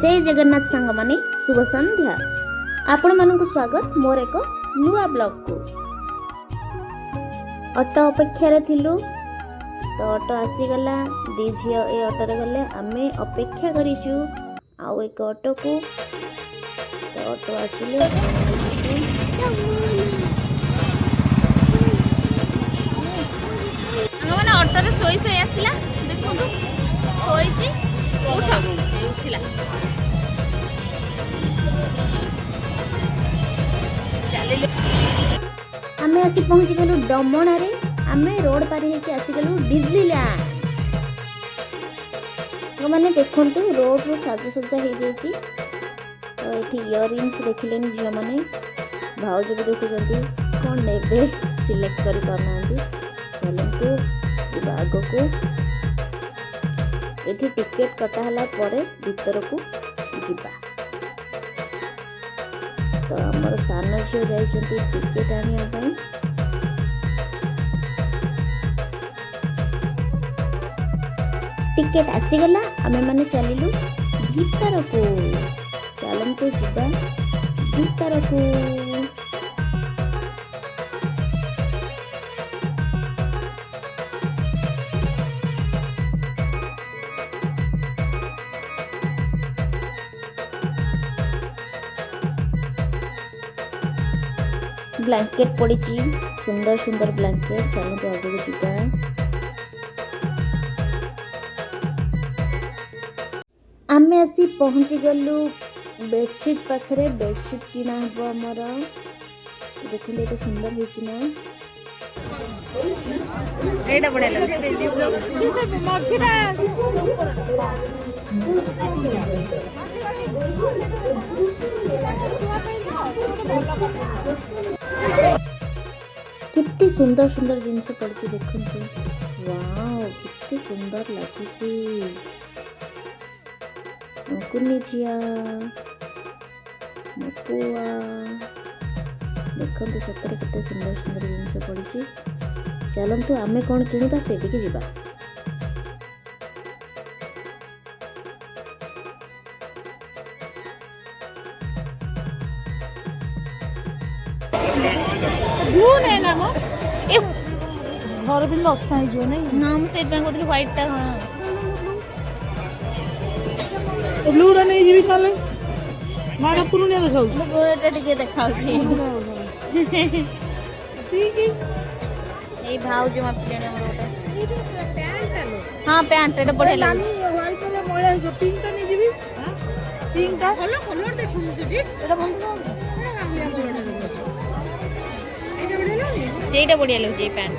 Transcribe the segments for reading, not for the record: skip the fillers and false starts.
जय जगन्नाथ सांग माने शुभ संध्या। आपण मानक स्वागत मोर एक नुआ ब्लॉग को। ऑटो अपेक्षा थिलु तो ऑटो आसीगला दी झी ए ऑटो रे गले आमे अपेक्षा करिचु आउ एक ऑटो को। तो ऑटो आसिले अंगमाने ऑटो रे सोई सोई आसिला देखु सोईची उठा उठिला आमे आसी पहुंची गलु डमणा रे। आमे रोड पार हे के आसी गलु डिज्नीलैंड। तो माने देखंतु रोड रो साजो सज्जा हे जेची। तो एठी इयररिंग्स देखिलेनी जियो माने भाउज भी देखु जंती कोन नेबे सिलेक्ट करि करनांती। चलंतु इबा आगो को एठी टिकेट कटा हला परे भीतर को जिबा। तो हमर सानो झियो जाइछंती टिकेट आनिया पई। टिकेट आसी गला आमे माने चलिलु भीतर को। चलंतु जिबा भीतर को। ब्लैंकेट पड़ी सुंदर सुंदर ब्लैंकेट। चलो तो आगे जीवा। आमे आसी पहुंची गलु बेडशीट पाखरे। बेडशीट किना हबो हमर। देखले एटा सुंदर हेछि ना। एटा बडा लागछि से मछिरा कितनी सुंदर सुंदर जिनस पड़ी देखते। वाओ कितनी सुंदर लगी कुनी झिया मपुआ। देखते सतरे केते सुंदर सुंदर जिनस पड़ी। चलतु आमे कौन किणवा से जीवा। ब्लू नहीं ना मो ए घर भी लस्ता ही जो नहीं नाम से पे कोथि व्हाइट टा। हां ब्लू रा नहीं जीवी ताले माडा पुरुनिया देखाउ मो एटा टिके देखाउ छी। ठीक है ए भाउज मा प्लेन हमर ओटा पैंट आलो। हां पैंट एटा बढ़िया लागछ। व्हाइट वाला मोया है पिंक टा नहीं जीवी। हां पिंक टा कलर कलर देखु मुझे एटा भंग सेटा बढ़िया लगे पैंट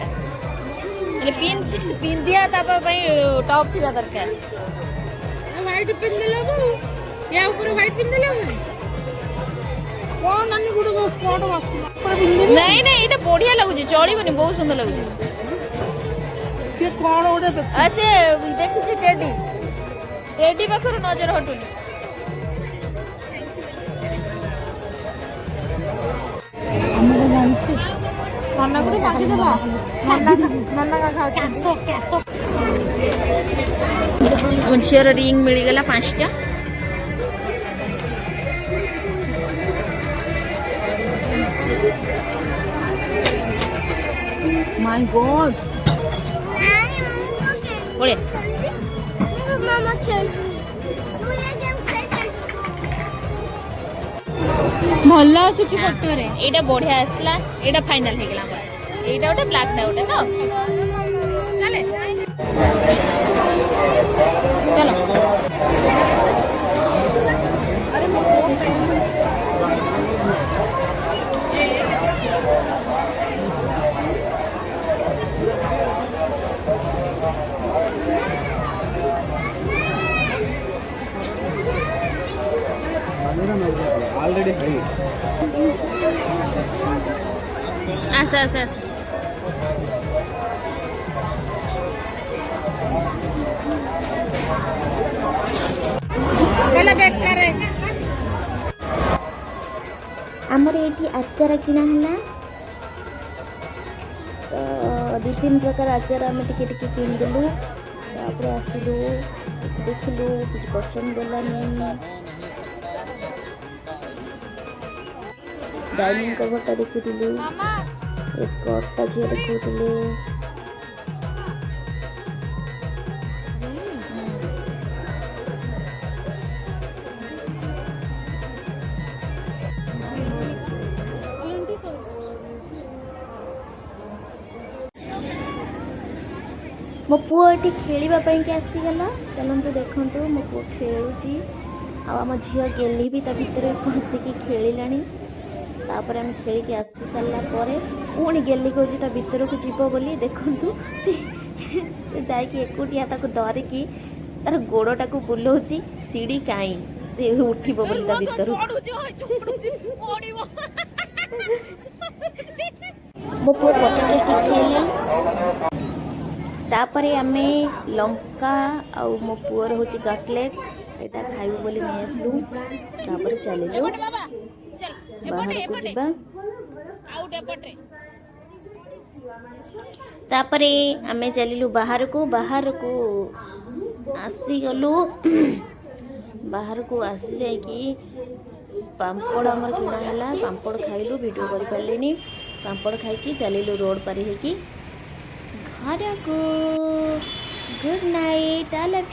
पिंधिया टॉप थी दरकार। व्हाइट पिन देलबो या ऊपर व्हाइट पिन देलबो कोन अन्य गुडो स्पॉट वास ऊपर पिन देबो। नहीं नहीं एटा बढ़िया लगुची चळीबनी बहुत सुंदर लगुची। से कोन ओडे से देखि छी टेडी टेडी पाखर नजर हटुनी। हमरे जान छी नन्ना को मांगी देबा। नन्ना का खाउ कैसो कैसो हम झियर रिंग मिल गला 5टा। माय गॉड बोले मामा खेल भल्ला आसुची फोटो रे। एटा बढ़िया आसला। एटा फाइनल हे गेला हमर। एटा ओटा ब्लैक टा ओटा तो चले चलो। ऑलरेडी है आस आस आस गला बैक करे। हमर एठी आचार किना हला। तो 2-3 प्रकार आचार आम टिके टिके किन देलु। तापर आसिलु देखिलु कुछ पसंद गलानी डाइनिंग कभरटा देखुलु स्कर्टटा झील देखुले मो पुओ ये खेलवाई आसीगला चलतु देखु मो पुओ खेलुची आम झील गेली भी ता भितर पशिकी खेलानी तापर आम खेल आसी सारा पुणी गेली कौची ता भीतर को जीव बोली देखु जाकि एकुटिया धरिकी तार गोड़टा को बुलाऊँची सीढ़ी कहीं से उठब बोली ता भीतर मो पुओ पटेटो स्टिक खेली तापर आमे लंका आउ मो पुअर होची कटलेट एटा खाइबो बोली नहीं आसलु तापर चलिलु बाहर को जीवा तापर आमे चलिलु बाहर को आसी गलु बाहर को आसी जाई कि पांपड़ हमर किना हला पांपड़ खाइलु वीडियो करि पालेनी पांपड़ खाई कि चलिलु रोड पारी हे कि घर को good night I love you.